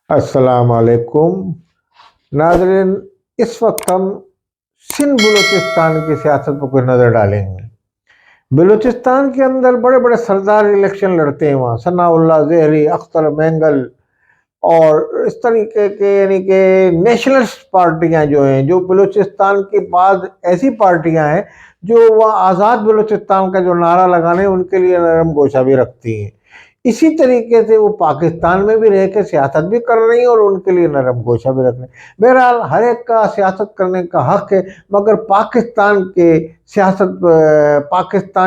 अस्सलाम वालेकुम नाज़रीन। इस वक्त हम सिंध बलूचिस्तान की सियासत पर कोई नज़र डालेंगे। बलूचिस्तान के अंदर बड़े बड़े सरदार इलेक्शन लड़ते हैं। वहाँ सनाउल्लाह ज़हरी, अख्तर मेंगल और इस तरीके के यानी कि नेशनलिस्ट पार्टियां जो हैं, जो बलूचिस्तान के बाद ऐसी पार्टियां हैं जो वह आज़ाद बलूचिस्तान का जो नारा लगाने उनके लिए नरम गोशा भी रखती हैं। इसी तरीके से वो पाकिस्तान में भी रह के सियासत भी कर रही हैं और उनके लिए नरम गोशा भी रख रहे हैं। बहरहाल हर एक का सियासत करने का हक है, मगर पाकिस्तान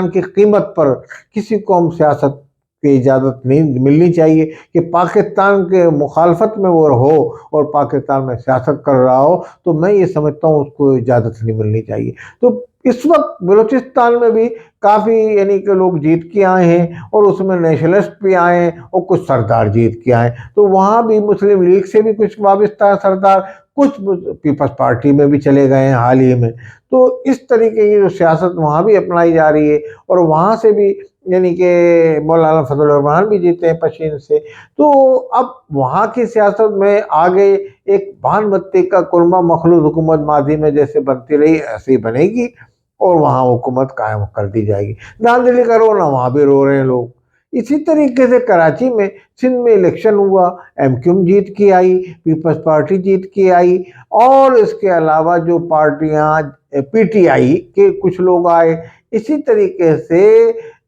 की कीमत पर किसी को हम सियासत की इजाज़त नहीं मिलनी चाहिए कि पाकिस्तान के मुखालफत में वो हो और पाकिस्तान में सियासत कर रहा हो, तो मैं ये समझता हूँ उसको इजाज़त नहीं मिलनी चाहिए। तो इस वक्त बलूचिस्तान में भी काफ़ी यानी कि लोग जीत के आए हैं और उसमें नेशनलिस्ट भी आए हैं और कुछ सरदार जीत के आए। तो वहाँ भी मुस्लिम लीग से भी कुछ वाबस्ता है सरदार, कुछ पीपल्स पार्टी में भी चले गए हैं हाल ही में। तो इस तरीके की जो सियासत वहाँ भी अपनाई जा रही है और वहाँ से भी यानी कि मौलाना फजल रहमान भी जीते हैं पश्चिम से। तो अब वहाँ की सियासत में आगे एक भानबत्ती का कुरमा मखलूत हुकूमत माजी में जैसे बनती रही ऐसे ही बनेगी और वहाँ हुकूमत कायम कर दी जाएगी। धांधली करो ना, वहाँ भी रो रहे हैं लोग। इसी तरीके से कराची में सिंध में इलेक्शन हुआ, एमक्यूएम जीत के आई, पीपल्स पार्टी जीत के आई और इसके अलावा जो पार्टियां पीटीआई के कुछ लोग आए। इसी तरीके से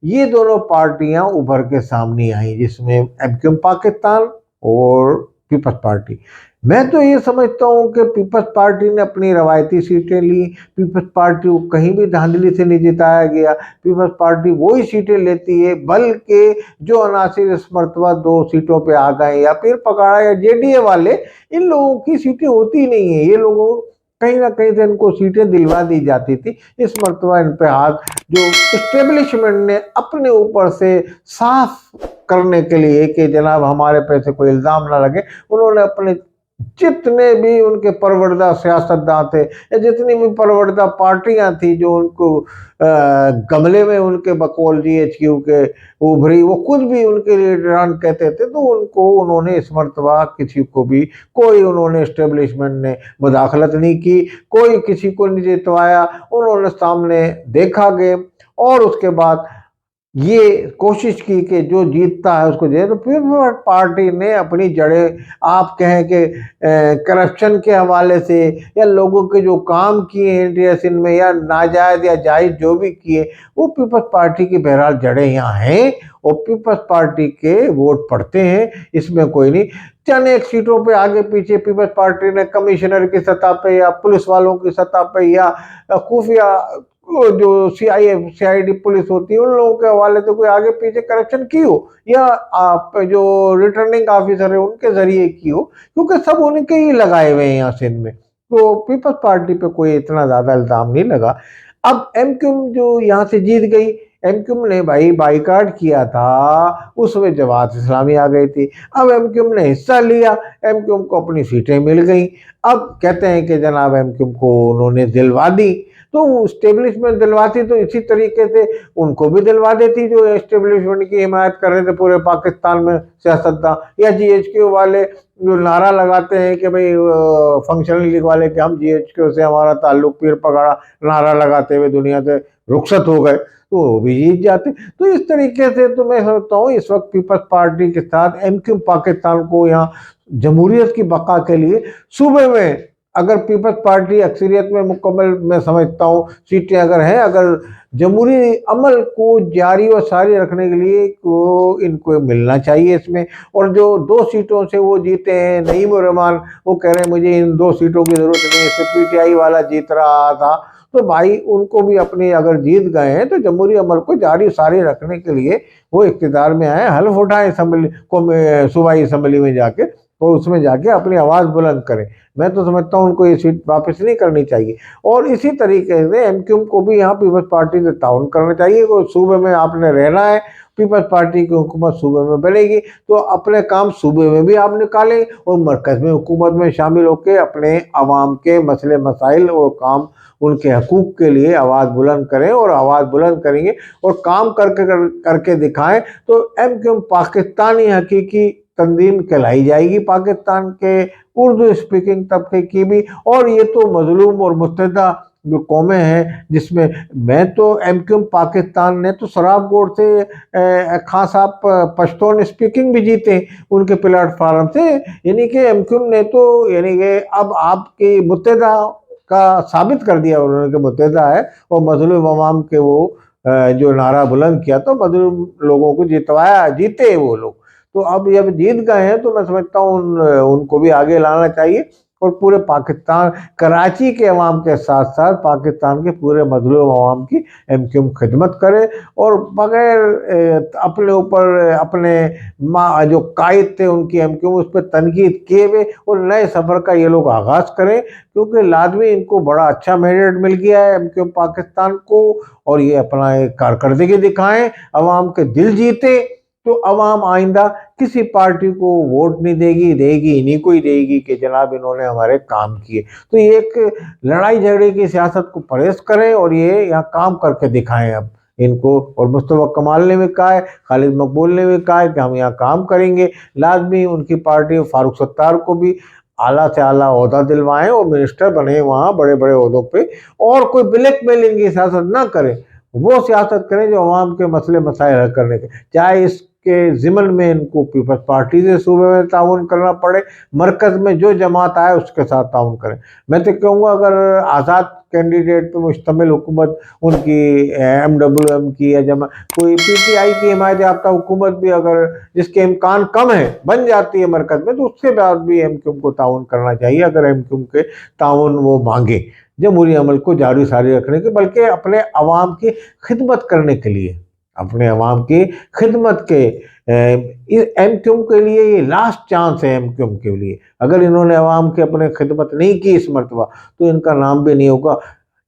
ये दोनों पार्टियां उभर के सामने आई, जिसमें एमक्यूएम पाकिस्तान और पीपल्स पार्टी। मैं तो ये समझता हूँ कि पीपल्स पार्टी ने अपनी रवायती सीटें ली। पीपल्स पार्टी को कहीं भी धांधली से नहीं जिताया गया। पीपल्स पार्टी वही सीटें लेती है, बल्कि जो अनासिर इस मरतबा 2 सीटों पे आ गए या फिर पकड़ा या जेडीए वाले, इन लोगों की सीटें होती नहीं है। ये लोगों कहीं ना कहीं से इनको सीटें दिलवा दी जाती थी। इस मरतबा इन पे हाथ जो इस्टेब्लिशमेंट ने अपने ऊपर से साफ करने के लिए कि जनाब हमारे पे से कोई इल्ज़ाम ना लगे, उन्होंने अपने जितने भी उनके परवरदा सियासतदान थे या जितनी भी परवरदा पार्टियां थी जो उनको गमले में उनके बकौल जीएचक्यू के उभरी, वो खुद भी उनके लीडरान कहते थे, तो उनको उन्होंने इस मरतबा किसी को भी कोई उन्होंने इस्टेब्लिशमेंट ने मुदाखलत नहीं की, कोई किसी को नहीं जितवाया। उन्होंने सामने देखा गेम और उसके बाद ये कोशिश की कि जो जीतता है उसको दे। तो पीपल्स पार्टी ने अपनी जड़ें आप कहें कि करप्शन के हवाले से या लोगों के जो काम किए हैं इंडिया सिंध में या नाजायज या जायज जो भी किए, वो पीपल्स पार्टी की बहरहाल जड़ें यहाँ हैं और पीपल्स पार्टी के वोट पड़ते हैं, इसमें कोई नहीं। चंद एक सीटों पे आगे पीछे पीपल्स पार्टी ने कमिश्नर की सतह पे या पुलिस वालों की सतह पे या खुफिया वो जो सीआईडी पुलिस होती है उन लोगों के हवाले से कोई आगे पीछे करप्शन की हो या आप जो रिटर्निंग ऑफिसर है उनके जरिए की हो, क्योंकि सब उनके ही लगाए हुए हैं यहाँ सिंध में। तो पीपल्स पार्टी पे कोई इतना ज्यादा इल्जाम नहीं लगा। अब एमक्यूएम जो यहाँ से जीत गई, एमक्यूएम ने भाई बाईकाट किया था, उसमें जमात इस्लामी आ गई थी। अब एमक्यूएम ने हिस्सा लिया, एमक्यूएम को अपनी सीटें मिल गई। अब कहते हैं कि जनाब एमक्यूएम को उन्होंने दिलवा दी, तो स्टेब्लिशमेंट दिलवाती तो इसी तरीके से उनको भी दिलवा देती जो एस्टेब्लिशमेंट की हिमायत कर रहे थे पूरे पाकिस्तान में सियासतदान, या जीएचक्यू वाले जो नारा लगाते हैं कि भाई फंक्शनल लीग वाले कि हम जीएचक्यू से हमारा ताल्लुक पीर पकड़ा, नारा लगाते हुए दुनिया से रुखसत हो गए, तो वो भी जीत जाते। तो इस तरीके से तो मैं समझता हूँ इस वक्त पीपल्स पार्टी के साथ एमक्यूएम पाकिस्तान को यहाँ जमहूरियत की बका के लिए सूबे में अगर पीपल्स पार्टी अक्सरियत में मुकम्मल, मैं समझता हूँ सीटें अगर हैं, अगर जमहूरी अमल को जारी और सारी रखने के लिए को इनको मिलना चाहिए इसमें। और जो 2 सीटों से वो जीते हैं, नईम रहमान वो कह रहे हैं मुझे इन 2 सीटों की ज़रूरत नहीं है, इससे पीटीआई वाला जीत रहा था। तो भाई उनको भी अपने अगर जीत गए हैं तो जमहूरी अमल को जारी सारी रखने के लिए वो इक़्तिदार में आए, हल्फ उठाएं असम्बली को, सूबाई असम्बली में जाके और उसमें जाके अपनी आवाज़ बुलंद करें। मैं तो समझता हूँ उनको ये सीट वापस नहीं करनी चाहिए। और इसी तरीके से एमक्यूएम को भी यहाँ पीपल्स पार्टी से ताउन करना चाहिए। और सूबे में आपने रहना है, पीपल्स पार्टी की हुकूमत सूबे में बनेगी तो अपने काम सूबे में भी आप निकालें और मरकज़ में हुकूमत में शामिल होकर अपने आवाम के मसले मसाइल और काम उनके हकूक़ के लिए आवाज़ बुलंद करें। और आवाज़ बुलंद करेंगे और काम करके दिखाएं तो एमक्यूएम पाकिस्तानी हकीकी तंजीम कहलाई जाएगी पाकिस्तान के उर्दू स्पीकिंग तबके की भी। और ये तो मजलूम और मुत्तहदा जो कौमें हैं, जिसमें मैं तो एमक्यूएम पाकिस्तान ने तो शराब बोर्ड से खान साहब पश्तून स्पीकिंग भी जीते उनके प्लेटफार्म से, यानी कि एमक्यूएम ने तो यानी कि अब आपकी मुत्तहदा का साबित कर दिया उन्होंने कि मुत्तहदा है। और मजलूम अवाम के वो जो नारा बुलंद किया तो मजलूम लोगों को जितवाया, जीते वो लोग। तो अब जब जीत गए हैं तो मैं समझता हूँ उनको भी आगे लाना चाहिए और पूरे पाकिस्तान, कराची के अवाम के साथ साथ पाकिस्तान के पूरे मजलूम अवाम की एमक्यूएम खिदमत करे। और बगैर अपने ऊपर अपने जो कायद थे उनकी एमक्यूएम उस पर तनकीद किए हुए और नए सफ़र का ये लोग आगाज़ करें, क्योंकि लाजमी इनको बड़ा अच्छा मैंडेट मिल गया है एमक्यूएम पाकिस्तान को। और ये अपना एक कारकर्दगी दिखाएं, अवाम के दिल जीते, तो अवाम आइंदा किसी पार्टी को वोट नहीं देगी, देगी इन्हीं को ही देगी कि जनाब इन्होंने हमारे काम किए। तो ये एक लड़ाई झगड़े की सियासत को परहेज करें और ये यहाँ काम करके दिखाएं अब इनको। और मुस्तफा कमाल ने भी कहा है, खालिद मकबूल ने भी कहा है कि हम यहाँ काम करेंगे। लाजमी उनकी पार्टी फारूक सत्तार को भी आला से आला ओहदा दिलवाएं और मिनिस्टर बने वहाँ बड़े बड़े ओहदों पे, और कोई ब्लैक मेलिंग की सियासत ना करें, वो सियासत करें जो अवाम के मसले मसाइल हल करने के। चाहे इसके ज़िमन में इनको पीपल्स पार्टी से सूबे में ताउन करना पड़े, मरकज़ में जो जमात आए उसके साथ ताउन करें। मैं तो कहूँगा अगर आज़ाद कैंडिडेट पर मुश्तमिल हुकूमत उनकी MWM की या जमा कोई PTI की हिमायत याफ्ता हुकूमत भी अगर जिसके इम्कान कम है बन जाती है मरकज़ में, तो उसके बाद भी एमक्यूएम को ताउन करना चाहिए अगर एमक्यूएम के ताउन वो मांगे जमहूरी अमल को जारी सारी रखने के, बल्कि अपने अवाम की खिदमत करने के लिए, अपने अवाम की खिदमत के एमक्यूएम के लिए ये लास्ट चांस है। एमक्यूएम के लिए अगर इन्होंने अवाम की अपने खिदमत नहीं की इस मरतबा तो इनका नाम भी नहीं होगा।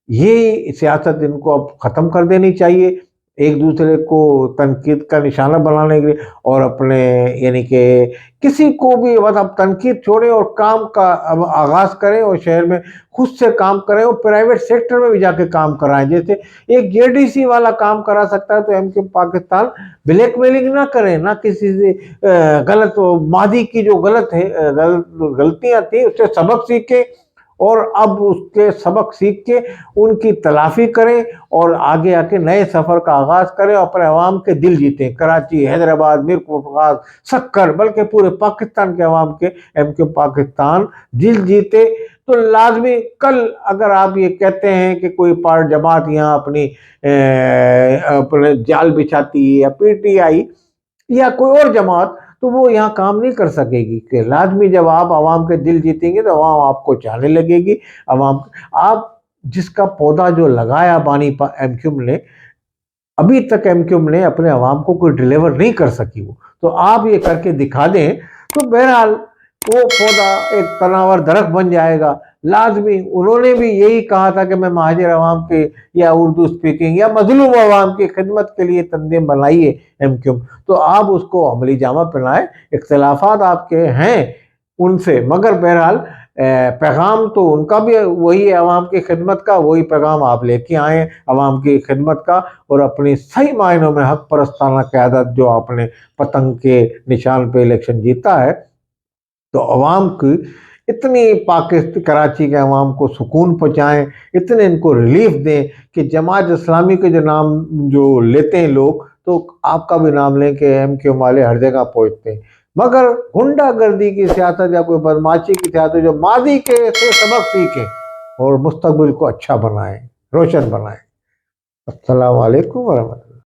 ये सियासत इनको अब ख़त्म कर देनी चाहिए, एक दूसरे को तनकीद का निशाना बनाने के लिए, और अपने यानी कि किसी को भी बस अब तनकीद छोड़ें और काम का अब आगाज़ करें और शहर में खुद से काम करें और प्राइवेट सेक्टर में भी जाके काम कराएं। जैसे एक JDC वाला काम करा सकता है तो एमक्यूएम पाकिस्तान ब्लैकमेलिंग ना करें, ना किसी से गलत मादी की जो गलत है गलतियाँ थी उससे सबक सीखें और अब उसके सबक सीख के उनकी तलाफी करें और आगे आके नए सफ़र का आगाज़ करें, अपने अवाम के दिल जीतें। कराची, हैदराबाद, मीरपुर, सक्कर, बल्कि पूरे पाकिस्तान के अवाम के एमक्यूएम पाकिस्तान दिल जीते। तो लाजमी कल अगर आप ये कहते हैं कि कोई पार्ट जमात यहाँ अपने जाल बिछाती है या PTI या कोई और जमात, तो वो यहाँ काम नहीं कर सकेगी। कि लाजमी जब आप आवाम के दिल जीतेंगे तो आवाम आपको चाहने लगेगी। आवाम आप जिसका पौधा जो लगाया बानी एमक्यूएम ने, अभी तक एमक्यूएम ने अपने आवाम को कोई डिलीवर नहीं कर सकी, वो तो आप ये करके दिखा दें तो बहरहाल वो पौधा एक तनावर दरख्त बन जाएगा। लाजमी उन्होंने भी यही कहा था कि मैं महाजिर अवाम के या उर्दू स्पीकिंग या मजलूम अवाम की खिदमत के लिए तंजीम बनाई है एमक्यूएम, तो आप उसको अमली जामा पहनाएं। इख्तिलाफात आपके हैं उनसे, मगर बहरहाल पैगाम तो उनका भी वही है, अवाम की खिदमत का वही पैगाम आप लेके आए अवाम की खिदमत का। और अपनी सही मायनों में हक परस्ताना क़यादत जो आपने पतंग के निशान पे इलेक्शन जीता है, तो अवाम की इतनी पाकिस्तान कराची के अवाम को सुकून पहुँचाएँ, इतने इनको रिलीफ दें कि जमात इस्लामी के जो नाम जो लेते हैं लोग, तो आपका भी नाम लें कि एमक्यूएम वाले हर जगह पहुँचते हैं। मगर गुंडागर्दी की सियासत या कोई बदमाशी की सियासत, जो मादी के से सबक सीखें और मुस्तकबिल को अच्छा बनाएं, रोशन बनाएं। अस्सलाम वालेकुम वरहमतुल्लाह।